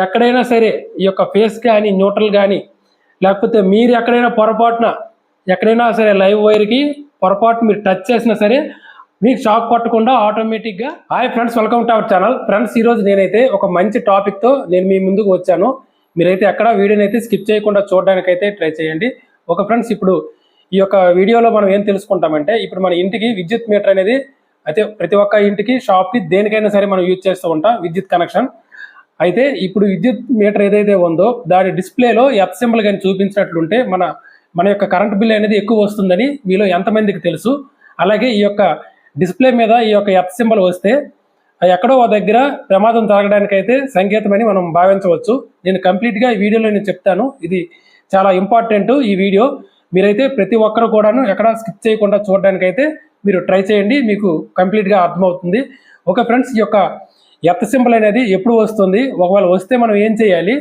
ఎక్కడైనా సరే ఈ యొక్క ఫేస్ కానీ న్యూట్రల్ కానీ లేకపోతే మీరు ఎక్కడైనా పొరపాటున ఎక్కడైనా సరే లైవ్ వైర్కి పొరపాటు మీరు టచ్ చేసినా సరే మీకు షాక్ కొట్టకుండా ఆటోమేటిక్గా. Hi friends, welcome to our channel. Friends, ఈరోజు నేనైతే ఒక మంచి టాపిక్తో నేను మీ ముందుకు వచ్చాను. మీరైతే ఎక్కడ వీడియోని అయితే స్కిప్ చేయకుండా చూడడానికైతే ట్రై చేయండి. ఒక ఫ్రెండ్స్, ఇప్పుడు ఈ యొక్క వీడియోలో మనం ఏం తెలుసుకుంటామంటే, ఇప్పుడు మన ఇంటికి విద్యుత్ మీటర్ అనేది అయితే ప్రతి ఒక్క ఇంటికి షాప్కి దేనికైనా సరే మనం యూజ్ చేస్తూ ఉంటాం విద్యుత్ కనెక్షన్. అయితే ఇప్పుడు విద్యుత్ మీటర్ ఏదైతే ఉందో దాని డిస్ప్లేలో ఎఫ్ సింబల్ కానీ చూపించినట్లుంటే మన యొక్క కరెంట్ బిల్ అనేది ఎక్కువ వస్తుందని మీలో ఎంతమందికి తెలుసు? అలాగే ఈ యొక్క డిస్ప్లే మీద ఈ యొక్క ఎఫ్ సింబల్ వస్తే ఎక్కడో దగ్గర ప్రమాదం జరగడానికైతే సంకేతమని మనం భావించవచ్చు. నేను కంప్లీట్గా ఈ వీడియోలో నేను చెప్తాను. ఇది చాలా ఇంపార్టెంట్ ఈ వీడియో. మీరైతే ప్రతి ఒక్కరు కూడాను ఎక్కడ స్కిప్ చేయకుండా చూడడానికైతే మీరు ట్రై చేయండి, మీకు కంప్లీట్గా అర్థమవుతుంది. ఓకే ఫ్రెండ్స్, ఈ యొక్క ఎఫ్ సింబల్ అనేది ఎప్పుడు వస్తుంది, ఒకవేళ వస్తే మనం ఏం చేయాలి,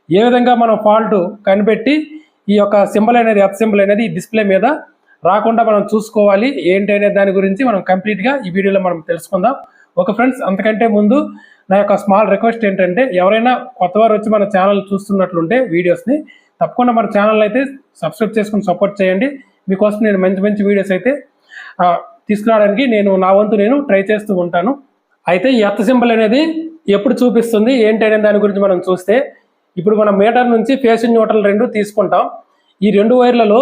ఏ విధంగా మనం ఫాల్ట్ కనిపెట్టి ఈ యొక్క సింబల్ అనేది ఎఫ్ సింబల్ అనేది డిస్ప్లే మీద రాకుండా మనం చూసుకోవాలి ఏంటి అనే దాని గురించి మనం కంప్లీట్గా ఈ వీడియోలో మనం తెలుసుకుందాం. ఓకే ఫ్రెండ్స్, అంతకంటే ముందు నా యొక్క స్మాల్ రిక్వెస్ట్ ఏంటంటే, ఎవరైనా కొత్త వారు వచ్చి మన ఛానల్ చూస్తున్నట్లుంటే వీడియోస్ని తప్పకుండా మన ఛానల్ అయితే సబ్స్క్రైబ్ చేసుకుని సపోర్ట్ చేయండి. మీకోసం నేను మంచి మంచి వీడియోస్ అయితే తీసుకురావడానికి నా వంతు నేను ట్రై చేస్తూ ఉంటాను. అయితే ఈ ఎర్త్ సింబల్ అనేది ఎప్పుడు చూపిస్తుంది ఏంటి అనే దాని గురించి మనం చూస్తే, ఇప్పుడు మనం మీటర్ నుంచి ఫేస్ న్యూట్రల్ రెండు తీసుకుంటాం. ఈ రెండు వైర్లలో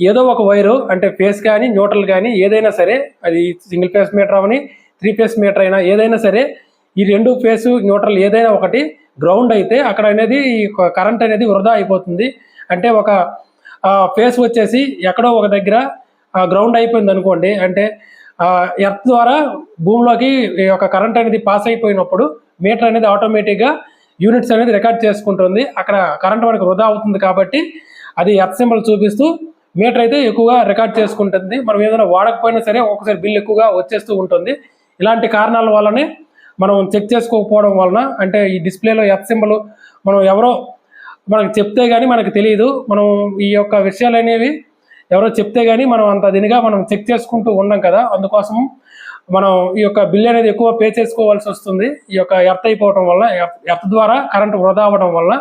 ఏదో ఒక వైరు, అంటే ఫేస్ కానీ న్యూట్రల్ కానీ ఏదైనా సరే, అది సింగిల్ ఫేస్ మీటర్ అవని 3 ఫేస్ మీటర్ అయినా ఏదైనా సరే, ఈ రెండు ఫేస్ న్యూట్రల్ ఏదైనా ఒకటి గ్రౌండ్ అయితే అక్కడ అనేది కరెంట్ అనేది వృధా అయిపోతుంది. అంటే ఒక ఫేస్ వచ్చేసి ఎక్కడో ఒక దగ్గర గ్రౌండ్ అయిపోయింది అనుకోండి, అంటే ఎర్త్ ద్వారా భూమిలోకి ఈ యొక్క కరెంట్ అనేది పాస్ అయిపోయినప్పుడు మీటర్ అనేది ఆటోమేటిక్గా యూనిట్స్ అనేది రికార్డ్ చేసుకుంటుంది. అక్కడ కరెంట్ మనకు వృధా అవుతుంది కాబట్టి అది ఎర్త్ సింబల్ చూపిస్తూ మీటర్ అయితే ఎక్కువగా రికార్డ్ చేసుకుంటుంది. మనం ఏదైనా వాడకపోయినా సరే ఒక్కొక్కసారి బిల్ ఎక్కువగా వచ్చేస్తూ ఉంటుంది. ఇలాంటి కారణాల వల్లనే మనం చెక్ చేసుకోకపోవడం వలన, అంటే ఈ డిస్ప్లేలో ఎఫ్ సింబల్ మనం ఎవరో మనకు చెప్తే కానీ మనకు తెలియదు. మనం ఈ యొక్క విషయాలు అనేవి ఎవరో చెప్తే కానీ మనం అంత దీనిగా మనం చెక్ చేసుకుంటూ ఉన్నాం కదా, అందుకోసం మనం ఈ యొక్క బిల్ అనేది ఎక్కువ పే చేసుకోవాల్సి వస్తుంది ఈ యొక్క ఎర్త్ అయిపోవడం వల్ల, ఎర్త్ ద్వారా కరెంట్ వృధా అవ్వడం వల్ల.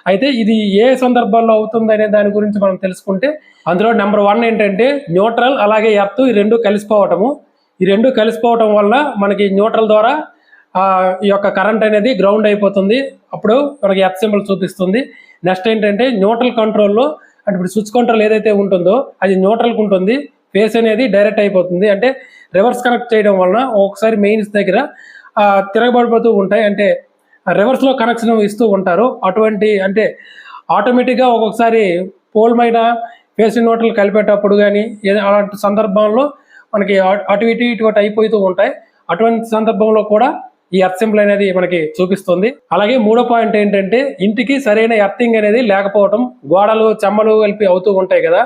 అయితే ఇది ఏ సందర్భాల్లో అవుతుంది అనే దాని గురించి మనం తెలుసుకుంటే, అందులో నెంబర్ 1 ఏంటంటే న్యూట్రల్ అలాగే ఎర్త్ ఈ రెండు కలిసిపోవటము. ఈ రెండు కలిసిపోవటం వల్ల మనకి న్యూట్రల్ ద్వారా ఈ యొక్క కరెంట్ అనేది గ్రౌండ్ అయిపోతుంది, అప్పుడు మనకి ఎఫ్ సింబల్ చూపిస్తుంది. నెక్స్ట్ ఏంటంటే న్యూట్రల్ కంట్రోల్లో, అంటే ఇప్పుడు స్విచ్ కంట్రోల్ ఏదైతే ఉంటుందో అది న్యూట్రల్కి ఉంటుంది, ఫేస్ అనేది డైరెక్ట్ అయిపోతుంది. అంటే రివర్స్ కనెక్ట్ చేయడం వలన ఒకసారి మెయిన్స్ దగ్గర తిరగబడిపోతూ ఉంటాయి, అంటే రివర్స్లో కనెక్షన్ ఇస్తూ ఉంటారు. అటువంటి అంటే ఆటోమేటిక్గా ఒక్కొక్కసారి పోల్ పైన ఫేస్ న్యూట్రల్ కలిపేటప్పుడు కానీ అలాంటి సందర్భంలో మనకి అటు ఇటు అయిపోతూ ఉంటాయి. అటువంటి సందర్భంలో కూడా ఈ ఎర్త్ సింబల్ అనేది మనకి చూపిస్తుంది. అలాగే 3వ పాయింట్ ఏంటంటే, ఇంటికి సరైన ఎర్తింగ్ అనేది లేకపోవటం, గోడలు చెమ్మలు కలిపి అవుతూ ఉంటాయి కదా,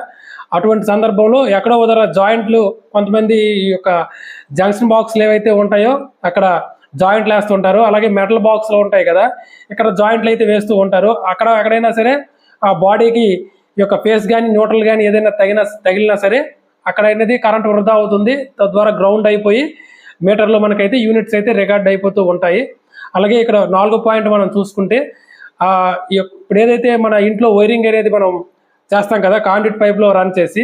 అటువంటి సందర్భంలో ఎక్కడో ఉదర జాయింట్లు, కొంతమంది ఈ యొక్క జంక్షన్ బాక్స్లు ఏవైతే ఉంటాయో అక్కడ జాయింట్లు వేస్తుంటారు. అలాగే మెటల్ బాక్స్లో ఉంటాయి కదా, ఇక్కడ జాయింట్లు అయితే వేస్తూ ఉంటారు. ఎక్కడైనా సరే ఆ బాడీకి ఈ యొక్క ఫేస్ కానీ న్యూట్రల్ కానీ ఏదైనా తగిలినా సరే అక్కడ అనేది కరెంట్ వృధా అవుతుంది, తద్వారా గ్రౌండ్ అయిపోయి మీటర్లో మనకైతే యూనిట్స్ అయితే రికార్డ్ అయిపోతూ ఉంటాయి. అలాగే ఇక్కడ 4వ పాయింట్ మనం చూసుకుంటే, ఇప్పుడు ఏదైతే మన ఇంట్లో వైరింగ్ అనేది మనం చేస్తాం కదా, కాండ్యూట్ పైప్లో రన్ చేసి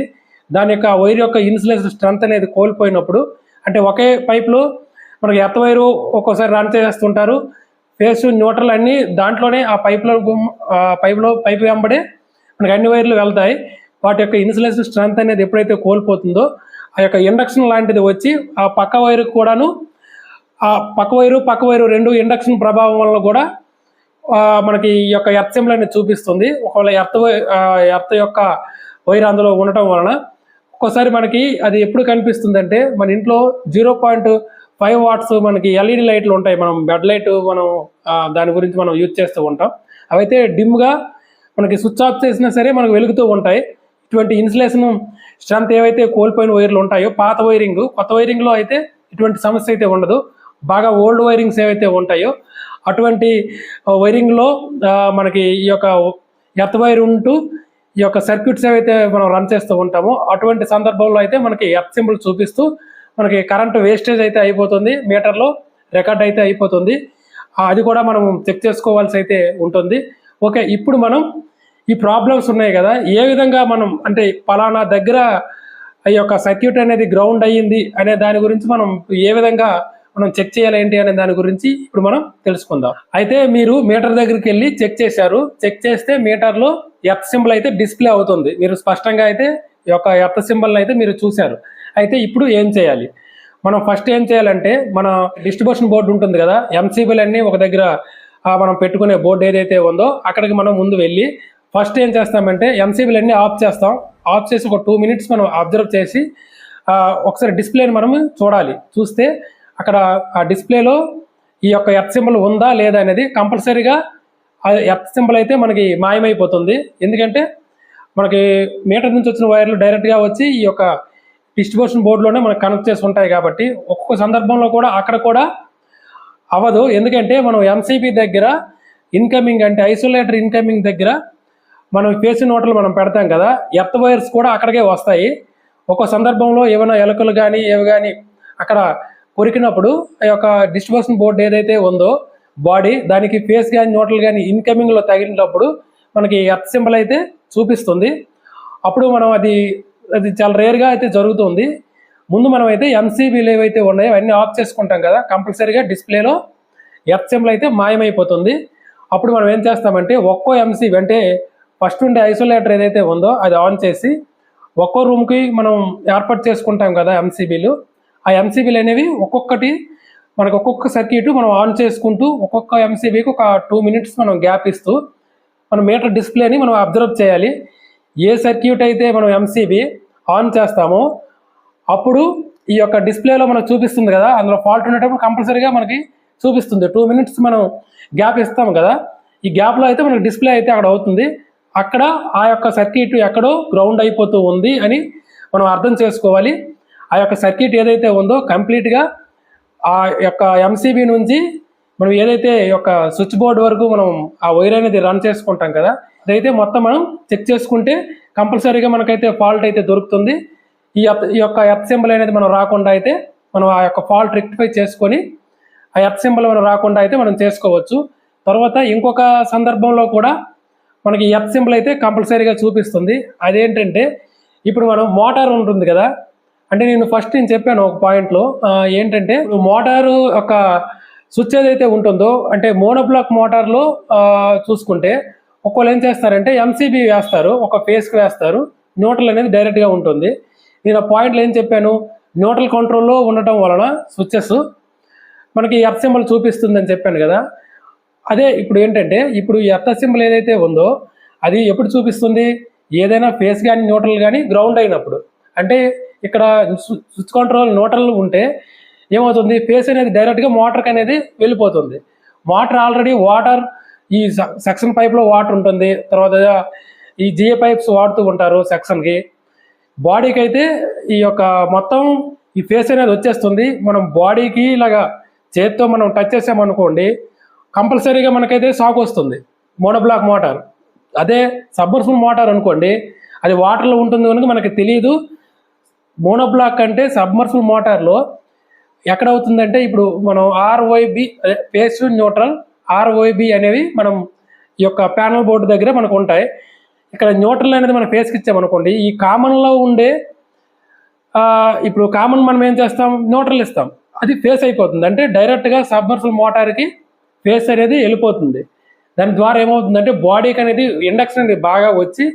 దాని యొక్క వైర్ యొక్క ఇన్సులేషన్ స్ట్రెంత్ అనేది కోల్పోయినప్పుడు, అంటే ఒకే పైప్లో మనకి ఎర్త్ వైరు ఒక్కోసారి రన్ చేస్తుంటారు, ఫేస్ న్యూట్రల్ అన్నీ దాంట్లోనే ఆ పైప్ వెంబడే మనకి అన్ని వైర్లు వెళ్తాయి. వాటి యొక్క ఇన్సులేషన్ స్ట్రెంత్ అనేది ఎప్పుడైతే కోల్పోతుందో ఆ యొక్క ఇండక్షన్ లాంటిది వచ్చి ఆ పక్క వైరు కూడాను, ఆ పక్క వైరు రెండు ఇండక్షన్ ప్రభావం వల్ల కూడా మనకి ఈ యొక్క ఎర్త్ సింబల్ అనేది చూపిస్తుంది. ఒకవేళ ఎర్త్ యొక్క వైర్ అందులో ఉండటం వలన ఒక్కోసారి మనకి అది ఎప్పుడు కనిపిస్తుంది అంటే, మన ఇంట్లో 0.5 వాట్స్ మనకి ఎల్ఈడి లైట్లు ఉంటాయి, మనం బెడ్ లైట్ మనం దాని గురించి మనం యూజ్ చేస్తూ ఉంటాం. అవైతే డిమ్గా మనకి స్విచ్ ఆఫ్ చేసినా సరే మనకు వెలుగుతూ ఉంటాయి. ఇటువంటి ఇన్సులేషన్ స్ట్రెంత్ ఏవైతే కోల్పోయిన వైర్లు ఉంటాయో, పాత వైరింగ్, కొత్త వైరింగ్లో అయితే ఇటువంటి సమస్య అయితే ఉండదు. బాగా ఓల్డ్ వైరింగ్స్ ఏవైతే ఉంటాయో అటువంటి వైరింగ్లో మనకి ఈ యొక్క ఎర్త్ వైర్ ఉంటూ ఈ యొక్క సర్క్యూట్స్ ఏవైతే మనం రన్ చేస్తూ ఉంటామో అటువంటి సందర్భంలో అయితే మనకి ఎర్త్ సింబల్ చూపిస్తూ మనకి కరెంటు వేస్టేజ్ అయితే అయిపోతుంది, మీటర్లో రికార్డ్ అయితే అయిపోతుంది. అది కూడా మనం చెక్ చేసుకోవాల్సి అయితే ఉంటుంది. ఓకే, ఇప్పుడు మనం ఈ ప్రాబ్లమ్స్ ఉన్నాయి కదా, ఏ విధంగా మనం అంటే పలానా దగ్గర ఈ యొక్క సర్క్యూట్ అనేది గ్రౌండ్ అయ్యింది అనే దాని గురించి మనం ఏ విధంగా మనం చెక్ చేయాలి ఏంటి అనే దాని గురించి ఇప్పుడు మనం తెలుసుకుందాం. అయితే మీరు మీటర్ దగ్గరికి వెళ్ళి చెక్ చేశారు. చెక్ చేస్తే మీటర్లో ఎర్త్ సింబల్ అయితే డిస్ప్లే అవుతుంది. మీరు స్పష్టంగా అయితే ఈ యొక్క ఎర్త్ సింబల్ని అయితే మీరు చూశారు. అయితే ఇప్పుడు ఏం చేయాలి? మనం ఫస్ట్ ఏం చేయాలంటే మన డిస్ట్రిబ్యూషన్ బోర్డు ఉంటుంది కదా, ఎంసీబీలు అన్నీ ఒక దగ్గర మనం పెట్టుకునే బోర్డు ఏదైతే ఉందో అక్కడికి మనం ముందు వెళ్ళి ఫస్ట్ ఏం చేస్తామంటే ఎంసీబీలు అన్నీ ఆఫ్ చేస్తాం. ఆఫ్ చేసి ఒక 2 minutes మనం అబ్జర్వ్ చేసి ఒకసారి డిస్ప్లేని మనం చూడాలి. చూస్తే అక్కడ ఆ డిస్ప్లేలో ఈ యొక్క ఎర్త్ సింబల్ ఉందా లేదా అనేది కంపల్సరీగా ఎర్త్ సింబల్ అయితే మనకి మాయమైపోతుంది. ఎందుకంటే మనకి మీటర్ నుంచి వచ్చిన వైర్లు డైరెక్ట్గా వచ్చి ఈ యొక్క డిస్ట్రిబ్యూషన్ బోర్డులోనే మనకు కనెక్ట్ చేసి ఉంటాయి కాబట్టి ఒక్కొక్క సందర్భంలో కూడా అక్కడ కూడా అవ్వదు. ఎందుకంటే మనం ఎంసీబీ దగ్గర ఇన్కమింగ్ అంటే ఐసోలేటర్ ఇన్కమింగ్ దగ్గర మనం ఫేస్ నోట్లు మనం పెడతాం కదా, ఎర్త్ వైర్స్ కూడా అక్కడికే వస్తాయి. ఒక్కో సందర్భంలో ఏమైనా ఎలుకలు కానీ ఏవి కానీ అక్కడ కొరికినప్పుడు ఆ యొక్క డిస్ట్రిబ్యూషన్ బోర్డు ఏదైతే ఉందో బాడీ దానికి ఫేస్ కానీ నోట్లు కానీ ఇన్కమింగ్లో తగిలినప్పుడు మనకి ఎర్త్ సింబల్ అయితే చూపిస్తుంది. అప్పుడు మనం అది చాలా రేర్గా అయితే జరుగుతుంది. ముందు మనం అయితే ఎంసీబీలు ఏవైతే ఉన్నాయో అవన్నీ ఆఫ్ చేసుకుంటాం కదా, కంపల్సరీగా డిస్ప్లేలో ఎర్త్ సింబల్ అయితే మాయమైపోతుంది. అప్పుడు మనం ఏం చేస్తామంటే ఒక్కో ఎంసీబీ అంటే ఫస్ట్ ఉండే ఐసోలేటర్ ఏదైతే ఉందో అది ఆన్ చేసి ఒక్కో రూమ్కి మనం ఏర్పాటు చేసుకుంటాం కదా ఎంసీబీలు. ఆ ఎంసీబీలు అనేవి ఒక్కొక్కటి మనకు ఒక్కొక్క సర్క్యూట్ మనం ఆన్ చేసుకుంటూ ఒక్కొక్క ఎంసీబీకి ఒక 2 minutes మనం గ్యాప్ ఇస్తూ మన మీటర్ డిస్ప్లేని మనం అబ్జర్వ్ చేయాలి. ఏ సర్క్యూట్ అయితే మనం ఎంసీబీ ఆన్ చేస్తామో అప్పుడు ఈ యొక్క డిస్ప్లేలో మనకు చూపిస్తుంది కదా, అందులో ఫాల్ట్ ఉండేటప్పుడు కంపల్సరీగా మనకి చూపిస్తుంది. 2 minutes మనం గ్యాప్ ఇస్తాం కదా, ఈ గ్యాప్లో అయితే మనకి డిస్ప్లే అయితే అక్కడ అవుతుంది. అక్కడ ఆ యొక్క సర్క్యూట్ ఎక్కడో గ్రౌండ్ అయిపోతూ ఉంది అని మనం అర్థం చేసుకోవాలి. ఆ యొక్క సర్క్యూట్ ఏదైతే ఉందో కంప్లీట్గా ఆ యొక్క ఎంసీబీ నుంచి మనం ఏదైతే యొక్క స్విచ్ బోర్డు వరకు మనం ఆ వైర్ అనేది రన్ చేసుకుంటాం కదా, అదైతే మొత్తం మనం చెక్ చేసుకుంటే కంపల్సరీగా మనకైతే ఫాల్ట్ అయితే దొరుకుతుంది. ఈ యొక్క ఎర్త్ సింబల్ అనేది మనం రాకుండా అయితే మనం ఆ యొక్క ఫాల్ట్ రెక్టిఫై చేసుకొని ఆ ఎర్త్ సింబల్ మనం రాకుండా అయితే మనం చేసుకోవచ్చు. తర్వాత ఇంకొక సందర్భంలో కూడా మనకి ఎర్త్ సింబల్ అయితే కంపల్సరీగా చూపిస్తుంది. అదేంటంటే ఇప్పుడు మనం మోటార్ ఉంటుంది కదా, అంటే నేను చెప్పాను ఒక పాయింట్లో ఏంటంటే మోటారు యొక్క స్విచ్ ఏదైతే ఉంటుందో అంటే మోనోబ్లాక్ మోటార్లో చూసుకుంటే ఒక్కోళ్ళు ఏం చేస్తారంటే ఎంసీబీ వేస్తారు, ఒక ఫేస్కి వేస్తారు, న్యూట్రల్ అనేది డైరెక్ట్గా ఉంటుంది. నేను ఆ పాయింట్లో ఏం చెప్పాను, న్యూట్రల్ కంట్రోల్లో ఉండటం వలన స్విచ్చెస్ మనకి ఎర్త్ సింబల్ చూపిస్తుందని చెప్పాను కదా. అదే ఇప్పుడు ఏంటంటే ఇప్పుడు ఈ ఎర్త్ సింబల్ ఏదైతే ఉందో అది ఎప్పుడు చూపిస్తుంది, ఏదైనా ఫేస్ కానీ న్యూట్రల్ కానీ గ్రౌండ్ అయినప్పుడు. అంటే ఇక్కడ స్విచ్ కంట్రోల్ న్యూట్రల్ ఉంటే ఏమవుతుంది, ఫేస్ అనేది డైరెక్ట్గా మోటార్కి అనేది వెళ్ళిపోతుంది. మోటార్ ఆల్రెడీ వాటర్ ఈ సెక్షన్ పైప్లో వాటర్ ఉంటుంది, తర్వాత ఈ జిఏ పైప్స్ వాడుతూ ఉంటారు సెక్షన్కి. బాడీకి అయితే ఈ యొక్క మొత్తం ఈ ఫేస్ అనేది వచ్చేస్తుంది. మనం బాడీకి ఇలాగా చేతితో మనం టచ్ చేసామనుకోండి కంపల్సరీగా మనకైతే షాక్ వస్తుంది మోనోబ్లాక్ మోటార్. అదే సబ్మర్సిబుల్ మోటార్ అనుకోండి అది వాటర్లో ఉంటుంది కనుక మనకి తెలియదు. మోనోబ్లాక్ అంటే సబ్మర్సిబుల్ మోటార్లో ఎక్కడ అవుతుందంటే ఇప్పుడు మనం ఆర్ఓబి ఫేస్ న్యూట్రల్ ఆర్ఓబి అనేవి మనం ఈ యొక్క ప్యానల్ బోర్డు దగ్గర మనకు ఉంటాయి. ఇక్కడ న్యూట్రల్ అనేది మనం ఫేస్కి ఇచ్చామనుకోండి, ఈ కామన్లో ఉండే ఇప్పుడు కామన్ మనం ఏం చేస్తాం, న్యూట్రల్ ఇస్తాం, అది ఫేస్ అయిపోతుంది. అంటే డైరెక్ట్గా సబ్మర్సిబుల్ మోటార్కి ఫేస్ అనేది వెళ్ళిపోతుంది. దాని ద్వారా ఏమవుతుందంటే బాడీకి అనేది ఇండక్షన్ అనేది బాగా వచ్చి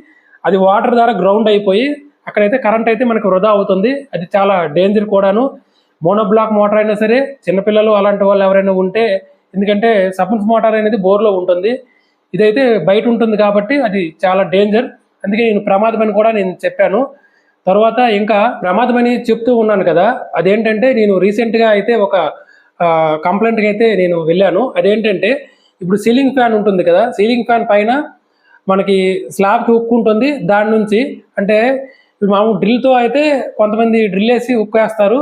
అది వాటర్ ద్వారా గ్రౌండ్ అయిపోయి అక్కడైతే కరెంట్ అయితే మనకు వృధా అవుతుంది. అది చాలా డేంజర్ కూడాను. మోనోబ్లాక్ మోటార్ అయినా సరే చిన్నపిల్లలు అలాంటి వాళ్ళు ఎవరైనా ఉంటే, ఎందుకంటే సబ్మర్సిబుల్ మోటార్ అనేది బోర్లో ఉంటుంది, ఇదైతే బయట ఉంటుంది కాబట్టి అది చాలా డేంజర్. అందుకే నేను ప్రమాదమని కూడా నేను చెప్పాను. తర్వాత ఇంకా ప్రమాదమని చెప్తూ ఉన్నాను కదా, అదేంటంటే నేను రీసెంట్గా అయితే ఒక కంప్లైంట్కి అయితే నేను వెళ్ళాను. అదేంటంటే ఇప్పుడు సీలింగ్ ఫ్యాన్ ఉంటుంది కదా, సీలింగ్ ఫ్యాన్ పైన మనకి స్లాబ్కి హుక్ ఉంటుంది. దాని నుంచి అంటే ఇప్పుడు మామూలు డ్రిల్తో అయితే కొంతమంది డ్రిల్ వేసి హుక్ వేస్తారు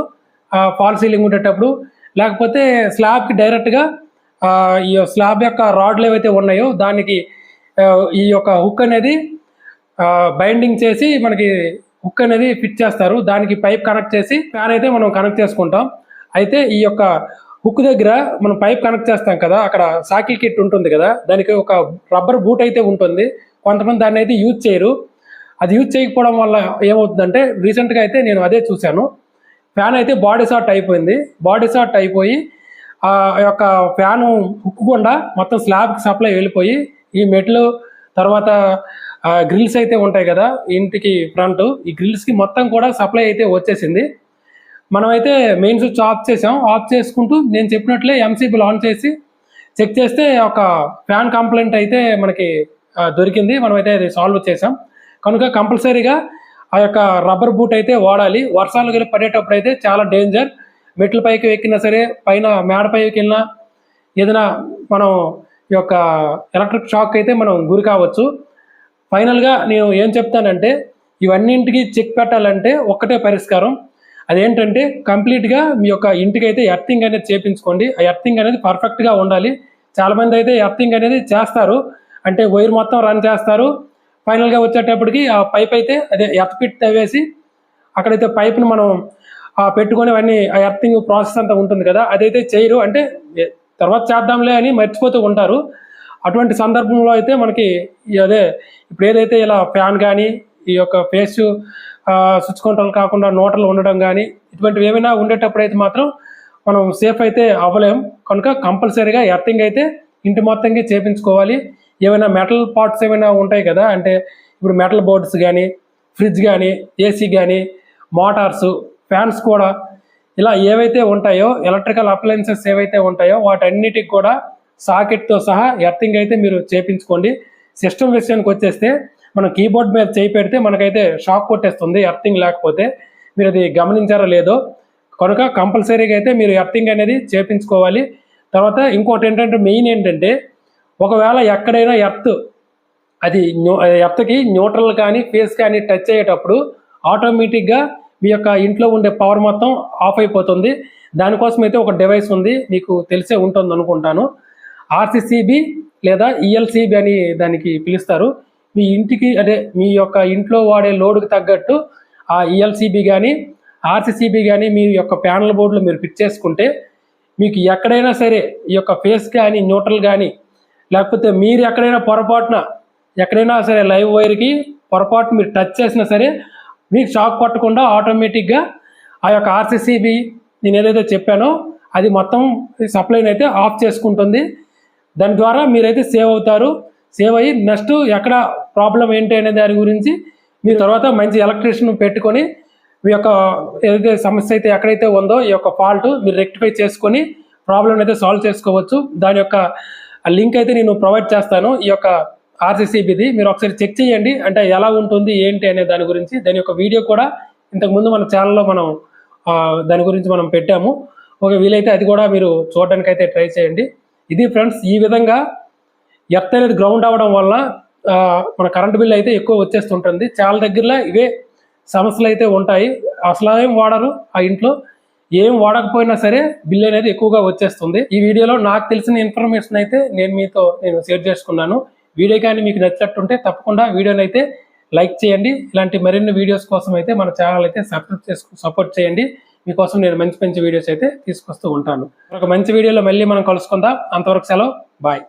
ఫాల్ సీలింగ్ ఉండేటప్పుడు, లేకపోతే స్లాబ్కి డైరెక్ట్గా ఈ స్లాబ్ యొక్క రాడ్లు ఏవైతే ఉన్నాయో దానికి ఈ యొక్క హుక్ అనేది బైండింగ్ చేసి మనకి హుక్ అనేది ఫిట్ చేస్తారు. దానికి పైప్ కనెక్ట్ చేసి ఫ్యాన్ అయితే మనం కనెక్ట్ చేసుకుంటాం. అయితే ఈ యొక్క హుక్ దగ్గర మనం పైప్ కనెక్ట్ చేస్తాం కదా, అక్కడ సాకిల్ కిట్ ఉంటుంది కదా, దానికి ఒక రబ్బర్ బూట్ అయితే ఉంటుంది. కొంతమంది దాన్ని అయితే యూజ్ చేయరు. అది యూజ్ చేయకపోవడం వల్ల ఏమవుతుందంటే, రీసెంట్గా అయితే నేను అదే చూశాను, ఫ్యాన్ అయితే బాడీ షార్ట్ అయిపోయింది. బాడీ షార్ట్ అయిపోయి ఆ యొక్క ఫ్యాను హుక్ గుండా మొత్తం స్లాబ్కి సప్లై వెళ్ళిపోయి ఈ మెట్లు తర్వాత గ్రిల్స్ అయితే ఉంటాయి కదా ఇంటికి ఫ్రంట్, ఈ గ్రిల్స్కి మొత్తం కూడా సప్లై అయితే వచ్చేసింది. మనమైతే మెయిన్ స్విచ్ ఆఫ్ చేసాం. ఆఫ్ చేసుకుంటూ నేను చెప్పినట్లే ఎంసీబీలు ఆన్ చేసి చెక్ చేస్తే ఒక ఫ్యాన్ కంప్లైంట్ అయితే మనకి దొరికింది. మనమైతే అది సాల్వ్ చేసాం. కనుక కంపల్సరీగా ఆ యొక్క రబ్బర్ బూట్ అయితే వాడాలి. వర్షాలు గెలి పడేటప్పుడు అయితే చాలా డేంజర్. మెట్ల పైకి ఎక్కినా సరే, పైన మేడ పైకి వెళ్ళినా ఏదైనా మనం ఈ యొక్క ఎలక్ట్రిక్ షాక్ అయితే మనం గురి కావచ్చు. ఫైనల్గా నేను ఏం చెప్తానంటే, ఇవన్నింటికి చెక్ పెట్టాలంటే ఒక్కటే పరిష్కారం. అదేంటంటే కంప్లీట్గా మీ యొక్క ఇంటికి అయితే ఎర్తింగ్ అనేది చేయించుకోండి. ఆ ఎర్తింగ్ అనేది పర్ఫెక్ట్గా ఉండాలి. చాలామంది అయితే ఎర్తింగ్ అనేది చేస్తారు, అంటే వైర్ మొత్తం రన్ చేస్తారు. ఫైనల్గా వచ్చేటప్పటికి ఆ పైప్ అయితే అదే ఎర్త్ పిట్ తవ్వేసి అక్కడైతే పైప్ను మనం పెట్టుకొని అవన్నీ ఆ ఎర్తింగ్ ప్రాసెస్ అంతా ఉంటుంది కదా, అదైతే చేయరు. అంటే తర్వాత చేద్దాంలే అని మర్చిపోతూ ఉంటారు. అటువంటి సందర్భంలో అయితే మనకి అదే ఇప్పుడు ఏదైతే ఇలా ఫ్యాన్ కానీ ఈ యొక్క ఫేస్ స్విచ్ కంట్రోల్ కాకుండా నోటలు ఉండడం కానీ ఇటువంటివి ఏమైనా ఉండేటప్పుడు అయితే మాత్రం మనం సేఫ్ అయితే అవ్వలేం. కనుక కంపల్సరీగా ఎర్తింగ్ అయితే ఇంటి మొత్తంగా చేయించుకోవాలి. ఏమైనా మెటల్ పార్ట్స్ ఏమైనా ఉంటాయి కదా, అంటే ఇప్పుడు మెటల్ బోర్డ్స్ కానీ, ఫ్రిడ్జ్ కానీ, ఏసీ కానీ, మోటార్స్, ఫ్యాన్స్ కూడా ఇలా ఏవైతే ఉంటాయో ఎలక్ట్రికల్ అప్లయన్సెస్ ఏవైతే ఉంటాయో వాటన్నిటికి కూడా సాకెట్తో సహా ఎర్తింగ్ అయితే మీరు చేయించుకోండి. సిస్టమ్ విషయానికి వచ్చేస్తే మనం కీబోర్డ్ మీద చేయి పెడితే మనకైతే షాక్ కొట్టేస్తుంది ఎర్తింగ్ లేకపోతే. మీరు అది గమనించారో లేదో, కనుక కంపల్సరీగా అయితే మీరు ఎర్తింగ్ అనేది చేయించుకోవాలి. తర్వాత ఇంకోటి ఏంటంటే మెయిన్ ఏంటంటే, ఒకవేళ ఎక్కడైనా ఎర్త్కి న్యూట్రల్ కానీ ఫేస్ కానీ టచ్ అయ్యేటప్పుడు ఆటోమేటిక్గా మీ యొక్క ఇంట్లో ఉండే పవర్ మొత్తం ఆఫ్ అయిపోతుంది. దానికోసం అయితే ఒక డివైస్ ఉంది, మీకు తెలిసే ఉంటుంది అనుకుంటాను. ఆర్సీసీబీ లేదా ఈఎల్సీబీ అని దానికి పిలుస్తారు. మీ ఇంటికి అదే మీ యొక్క ఇంట్లో వాడే లోడ్కి తగ్గట్టు ఆ ఈఎల్సీబీ కానీ ఆర్సీసీబీ కానీ మీ యొక్క ప్యానల్ బోర్డులో మీరు ఫిట్ చేసుకుంటే మీకు ఎక్కడైనా సరే ఈ యొక్క ఫేస్ కానీ న్యూట్రల్ కానీ, లేకపోతే మీరు ఎక్కడైనా సరే లైవ్ వైర్కి పొరపాటు మీరు టచ్ చేసినా సరే మీకు షాక్ కొట్టకుండా ఆటోమేటిక్గా ఆ యొక్క ఆర్సీసీబీ నేను ఏదైతే చెప్పానో అది మొత్తం సప్లైని అయితే ఆఫ్ చేసుకుంటుంది. దాని ద్వారా మీరైతే సేవ్ అవుతారు. సేవ్ అయ్యి నెక్స్ట్ ఎక్కడ ప్రాబ్లం ఏంటి అనే దాని గురించి మీరు తర్వాత మంచి ఎలక్ట్రీషియన్ పెట్టుకొని మీ యొక్క ఏదైతే సమస్య అయితే ఎక్కడైతే ఉందో ఈ యొక్క ఫాల్ట్ మీరు రెక్టిఫై చేసుకొని ప్రాబ్లం అయితే సాల్వ్ చేసుకోవచ్చు. దాని యొక్క లింక్ అయితే నేను ప్రొవైడ్ చేస్తాను. ఈ యొక్క ఆర్సీసీబీది మీరు ఒకసారి చెక్ చేయండి, అంటే ఎలా ఉంటుంది ఏంటి అనే దాని గురించి. దాని యొక్క వీడియో కూడా ఇంతకుముందు మన ఛానల్లో మనం దాని గురించి మనం పెట్టాము. ఒక వీలైతే అది కూడా మీరు చూడడానికి అయితే ట్రై చేయండి. ఇది ఫ్రెండ్స్, ఈ విధంగా ఎర్త్ అనేది గ్రౌండ్ అవ్వడం వల్ల మన కరెంట్ బిల్ అయితే ఎక్కువ వచ్చేస్తుంటుంది. చాలా దగ్గరలో ఇవే సమస్యలు అయితే ఉంటాయి. అసలు ఏం వాడరు, ఆ ఇంట్లో ఏం వాడకపోయినా సరే బిల్ అనేది ఎక్కువగా వచ్చేస్తుంది. ఈ వీడియోలో నాకు తెలిసిన ఇన్ఫర్మేషన్ అయితే నేను షేర్ చేసుకున్నాను. వీడియో కానీ మీకు నచ్చినట్టుంటే తప్పకుండా వీడియోని అయితే లైక్ చేయండి. ఇలాంటి మరిన్ని వీడియోస్ కోసం అయితే మన ఛానల్ అయితే సబ్స్క్రైబ్ చేసుకుని సపోర్ట్ చేయండి. మీకోసం నేను మంచి వీడియోస్ అయితే తీసుకొస్తూ ఉంటాను. ఒక మంచి వీడియోలో మళ్ళీ మనం కలుసుకుందాం. అంతవరకు సెలవు, బాయ్.